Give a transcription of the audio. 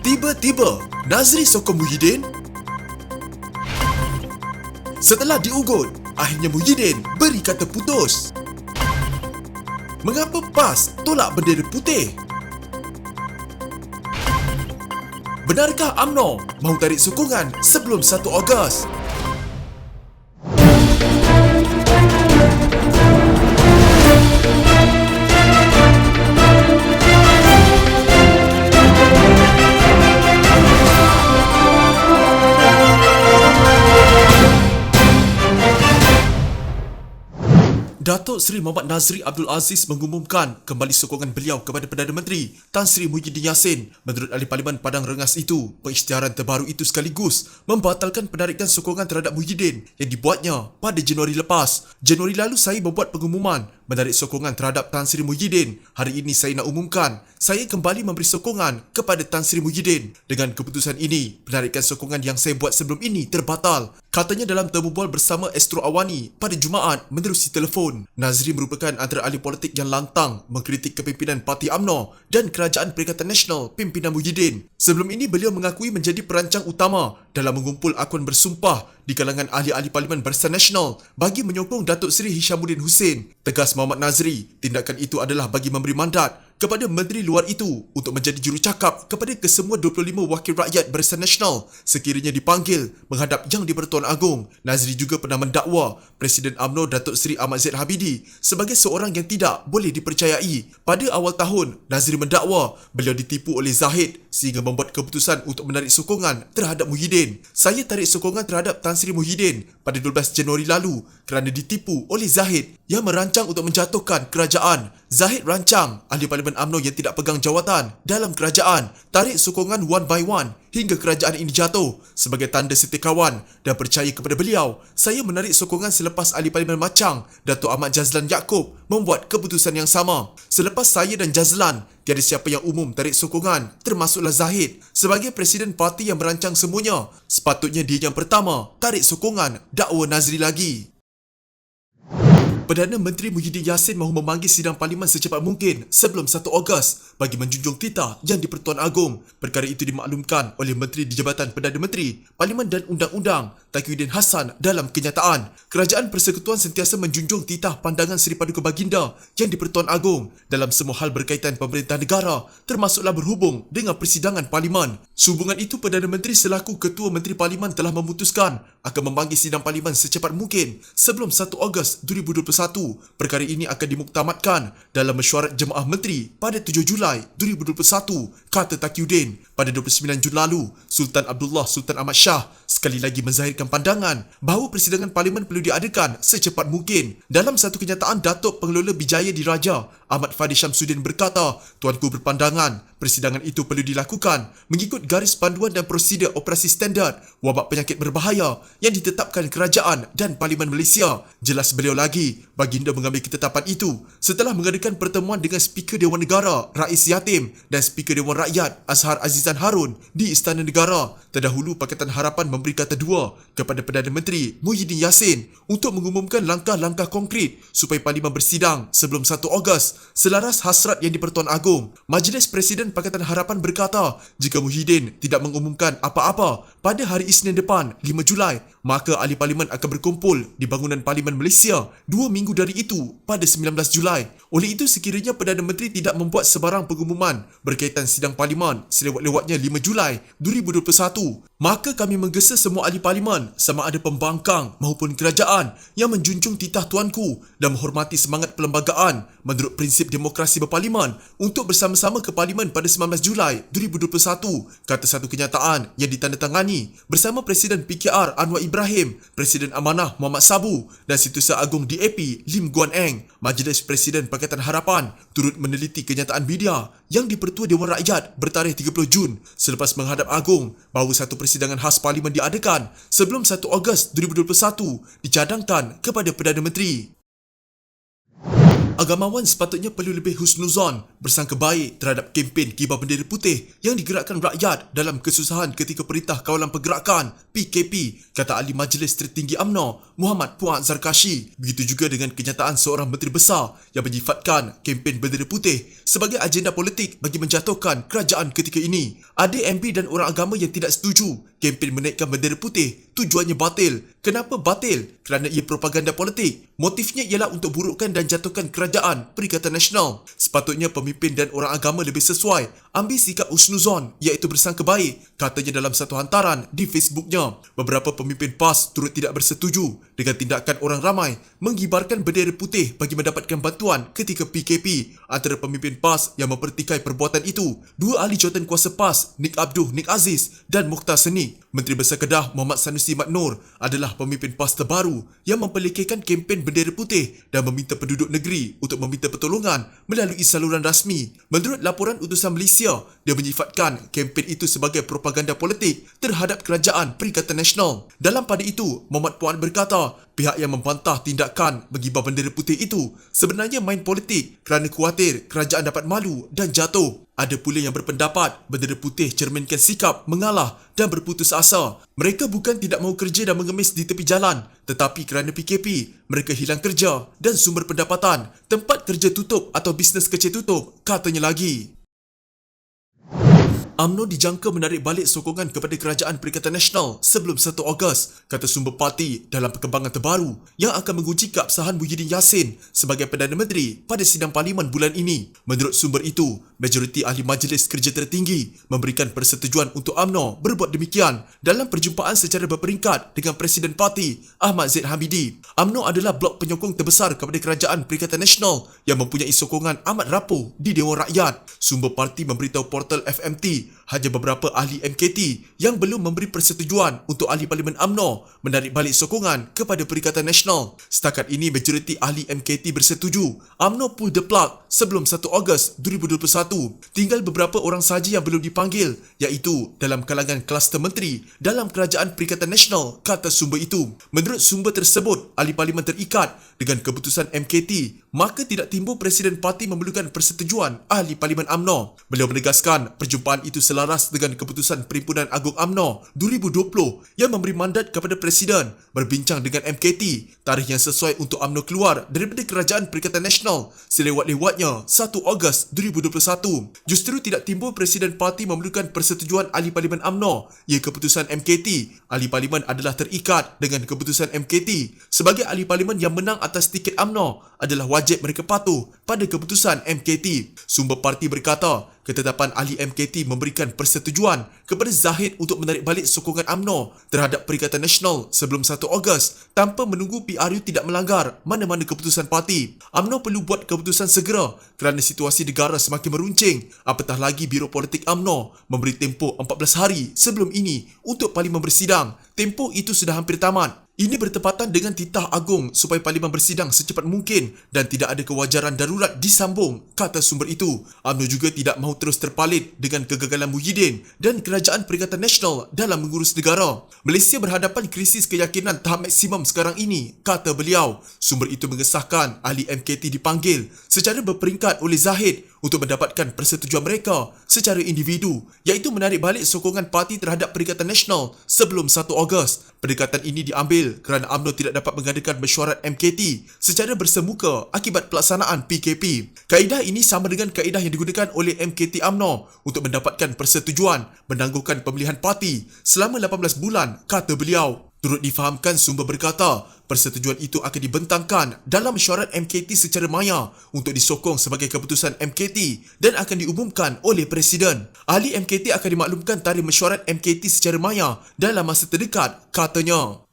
Tiba-tiba, Nazri sokong Muhyiddin. Setelah diugut, akhirnya Muhyiddin beri kata putus. Mengapa PAS tolak bendera putih? Benarkah UMNO mahu tarik sokongan sebelum 1 Ogos? Datuk Seri Mohamad Nazri Abdul Aziz mengumumkan kembali sokongan beliau kepada Perdana Menteri Tan Sri Muhyiddin Yassin. Menurut Ahli Parlimen Padang Rengas itu, pengisytiharan terbaru itu sekaligus membatalkan penarikan sokongan terhadap Muhyiddin yang dibuatnya pada Januari lepas. Januari lalu saya membuat pengumuman menarik sokongan terhadap Tan Sri Muhyiddin. Hari ini saya nak umumkan, saya kembali memberi sokongan kepada Tan Sri Muhyiddin. Dengan keputusan ini, penarikan sokongan yang saya buat sebelum ini terbatal, katanya dalam temu bual bersama Astro Awani pada Jumaat menerusi telefon. Nazri merupakan antara ahli politik yang lantang mengkritik kepimpinan Parti UMNO dan Kerajaan Perikatan Nasional pimpinan Muhyiddin. Sebelum ini beliau mengakui menjadi perancang utama dalam mengumpul akun bersumpah di kalangan ahli-ahli Parlimen Barisan Nasional bagi menyokong Datuk Seri Hishamuddin Hussein. Tegas Mohamad Nazri, tindakan itu adalah bagi memberi mandat kepada menteri luar itu untuk menjadi jurucakap kepada kesemua 25 wakil rakyat Barisan Nasional sekiranya dipanggil menghadap Yang di-Pertuan Agong. Nazri juga pernah mendakwa Presiden UMNO Datuk Seri Ahmad Zaid Habidi sebagai seorang yang tidak boleh dipercayai. Pada awal tahun, Nazri mendakwa beliau ditipu oleh Zahid sehingga membuat keputusan untuk menarik sokongan terhadap Muhyiddin. Saya tarik sokongan terhadap Tan Sri Muhyiddin pada 12 Januari lalu kerana ditipu oleh Zahid yang merancang untuk menjatuhkan kerajaan. Zahid rancang ahli Parlimen UMNO yang tidak pegang jawatan dalam kerajaan tarik sokongan one by one hingga kerajaan ini jatuh. Sebagai tanda setia kawan dan percaya kepada beliau, saya menarik sokongan selepas ahli Parlimen Machang, Datuk Ahmad Jazlan Yaakob membuat keputusan yang sama. Selepas saya dan Jazlan, tiada siapa yang umum tarik sokongan, termasuklah Zahid. Sebagai Presiden Parti yang merancang semuanya, sepatutnya dia yang pertama tarik sokongan, dakwa Nazri lagi. Perdana Menteri Muhyiddin Yassin mahu memanggil sidang Parlimen secepat mungkin sebelum 1 Ogos bagi menjunjung titah Yang di-Pertuan Agong. Perkara itu dimaklumkan oleh Menteri di Jabatan Perdana Menteri, Parlimen dan Undang-Undang Taqiyuddin Hassan dalam kenyataan. Kerajaan Persekutuan sentiasa menjunjung titah pandangan Seri Paduka Baginda Yang di-Pertuan Agong dalam semua hal berkaitan pemerintah negara, termasuklah berhubung dengan persidangan Parlimen. Sehubungan itu, Perdana Menteri selaku Ketua Menteri Parlimen telah memutuskan akan memanggil sidang Parlimen secepat mungkin sebelum 1 Ogos 2021. Perkara ini akan dimuktamadkan dalam mesyuarat Jemaah Menteri pada 7 Julai 2021, kata Taqiyuddin. Pada 29 Jun lalu, Sultan Abdullah Sultan Ahmad Shah sekali lagi menzahirkan pandangan bahawa persidangan Parlimen perlu diadakan secepat mungkin. Dalam satu kenyataan, Datuk Pengelola Bijaya Diraja Ahmad Fadi Syamsuddin berkata, "Tuanku berpandangan persidangan itu perlu dilakukan mengikut garis panduan dan prosedur operasi standard wabak penyakit berbahaya yang ditetapkan kerajaan dan Parlimen Malaysia." Jelas beliau lagi, Baginda mengambil ketetapan itu setelah mengadakan pertemuan dengan Speaker Dewan Negara Rais Yatim dan Speaker Dewan Rakyat Azhar Azizan Harun di Istana Negara. Terdahulu, Pakatan Harapan memberi kata dua kepada Perdana Menteri Muhyiddin Yassin untuk mengumumkan langkah-langkah konkret supaya Parlimen bersidang sebelum 1 Ogos selaras hasrat Yang di-Pertuan Agong. Majlis Presiden Pakatan Harapan berkata, jika Muhyiddin tidak mengumumkan apa-apa pada hari Isnin depan 5 Julai, maka ahli Parlimen akan berkumpul di bangunan Parlimen Malaysia 2 minggu dari itu pada 19 Julai. Oleh itu, sekiranya Perdana Menteri tidak membuat sebarang pengumuman berkaitan sidang Parlimen selewat-lewatnya 5 Julai 2021, maka kami menggesa semua ahli Parlimen sama ada pembangkang maupun kerajaan yang menjunjung titah tuanku dan menghormati semangat perlembagaan menurut prinsip demokrasi berparlimen untuk bersama-sama ke Parlimen pada 19 Julai 2021, kata satu kenyataan yang ditandatangani bersama Presiden PKR Anwar Ibrahim, Presiden Amanah Muhammad Sabu dan Setiausaha Agong DAP Lim Guan Eng. Majlis Presiden Pakatan Harapan turut meneliti kenyataan media Yang di-Pertua Dewan Rakyat bertarikh 30 Jun selepas menghadap Agong bahawa satu persidangan khas Parlimen diadakan sebelum 1 Ogos 2021 dicadangkan kepada Perdana Menteri. Agamawan sepatutnya perlu lebih husnuzon bersangka baik terhadap kempen kibar bendera putih yang digerakkan rakyat dalam kesusahan ketika Perintah Kawalan Pergerakan PKP, kata Ahli Majlis Tertinggi UMNO Muhammad Fuad Zarkashi. Begitu juga dengan kenyataan seorang Menteri Besar yang menyifatkan kempen bendera putih sebagai agenda politik bagi menjatuhkan kerajaan ketika ini. Ada MP dan orang agama yang tidak setuju kempen menaikkan bendera putih tujuannya batil. Kenapa batil? Kerana ia propaganda politik. Motifnya ialah untuk burukkan dan jatuhkan kerajaan Perikatan Nasional. Sepatutnya pemimpin dan orang agama lebih sesuai ambil sikap husnuzon, iaitu bersangka baik, katanya dalam satu hantaran di Facebooknya. Beberapa pemimpin PAS turut tidak bersetuju dengan tindakan orang ramai mengibarkan bendera putih bagi mendapatkan bantuan ketika PKP. Antara pemimpin PAS yang mempertikai perbuatan itu, dua ahli jawatan kuasa PAS, Nik Abduh Nik Aziz dan Mukhtar Senik. Menteri Besar Kedah Muhammad Sanusi Mat Noor adalah pemimpin PAS terbaru yang memperlekehkan kempen bendera putih dan meminta penduduk negeri untuk meminta pertolongan melalui saluran rasmi. Menurut laporan utusan Malaysia, dia menyifatkan kempen itu sebagai propaganda politik terhadap kerajaan Perikatan Nasional. Dalam pada itu, Muhammad Puan berkata, pihak yang membantah tindakan mengibar bendera putih itu sebenarnya main politik kerana khawatir kerajaan dapat malu dan jatuh. Ada pula yang berpendapat bendera putih cerminkan sikap mengalah dan berputus asa. Mereka bukan tidak mahu kerja dan mengemis di tepi jalan, tetapi kerana PKP, mereka hilang kerja dan sumber pendapatan. Tempat kerja tutup atau bisnes kecil tutup, katanya lagi. UMNO dijangka menarik balik sokongan kepada Kerajaan Perikatan Nasional sebelum 1 Ogos, kata sumber parti dalam perkembangan terbaru yang akan menguji keabsahan Muhyiddin Yassin sebagai Perdana Menteri pada sidang Parlimen bulan ini. Menurut sumber itu, majoriti Ahli Majlis Kerja Tertinggi memberikan persetujuan untuk UMNO berbuat demikian dalam perjumpaan secara berperingkat dengan Presiden Parti Ahmad Zaid Hamidi. UMNO adalah blok penyokong terbesar kepada Kerajaan Perikatan Nasional yang mempunyai sokongan amat rapuh di Dewan Rakyat. Sumber parti memberitahu portal FMT hanya beberapa ahli MKT yang belum memberi persetujuan untuk ahli Parlimen UMNO menarik balik sokongan kepada Perikatan Nasional. Setakat ini, majoriti ahli MKT bersetuju UMNO pull the plug sebelum 1 Ogos 2021. Tinggal beberapa orang sahaja yang belum dipanggil, iaitu dalam kalangan kluster menteri dalam Kerajaan Perikatan Nasional, kata sumber itu. Menurut sumber tersebut, ahli Parlimen terikat dengan keputusan MKT, maka tidak timbul Presiden Parti memerlukan persetujuan ahli Parlimen UMNO. Beliau menegaskan perjumpaan itu selaras dengan keputusan Perhimpunan Agung UMNO 2020 yang memberi mandat kepada Presiden berbincang dengan MKT tarikh yang sesuai untuk UMNO keluar daripada Kerajaan Perikatan Nasional selewat-lewatnya 1 Ogos 2021. Justru tidak timbul Presiden Parti memerlukan persetujuan ahli Parlimen UMNO. Ia keputusan MKT. Ahli Parlimen adalah terikat dengan keputusan MKT. Sebagai ahli Parlimen yang menang atas tiket UMNO adalah wajib mereka patuh pada keputusan MKT. Sumber parti berkata, ketetapan ahli MKT memberikan persetujuan kepada Zahid untuk menarik balik sokongan UMNO terhadap Perikatan Nasional sebelum 1 Ogos tanpa menunggu PRU tidak melanggar mana-mana keputusan parti. UMNO perlu buat keputusan segera kerana situasi negara semakin meruncing. Apatah lagi Biro Politik UMNO memberi tempoh 14 hari sebelum ini untuk Parlimen bersidang. Tempoh itu sudah hampir tamat. Ini bertepatan dengan titah agung supaya Parlimen bersidang secepat mungkin dan tidak ada kewajaran darurat disambung, kata sumber itu. UMNO juga tidak mahu terus terpalit dengan kegagalan Muhyiddin dan Kerajaan Perikatan Nasional dalam mengurus negara. Malaysia berhadapan krisis keyakinan tahap maksimum sekarang ini, kata beliau. Sumber itu mengesahkan ahli MKT dipanggil secara berperingkat oleh Zahid untuk mendapatkan persetujuan mereka secara individu, iaitu menarik balik sokongan parti terhadap Perikatan Nasional sebelum 1 Ogos. Pendekatan ini diambil kerana UMNO tidak dapat mengadakan mesyuarat MKT secara bersemuka akibat pelaksanaan PKP. Kaedah ini sama dengan kaedah yang digunakan oleh MKT UMNO untuk mendapatkan persetujuan menangguhkan pemilihan parti selama 18 bulan, kata beliau. Turut difahamkan, sumber berkata, persetujuan itu akan dibentangkan dalam mesyuarat MKT secara maya untuk disokong sebagai keputusan MKT dan akan diumumkan oleh Presiden. Ahli MKT akan dimaklumkan tarikh mesyuarat MKT secara maya dalam masa terdekat, katanya.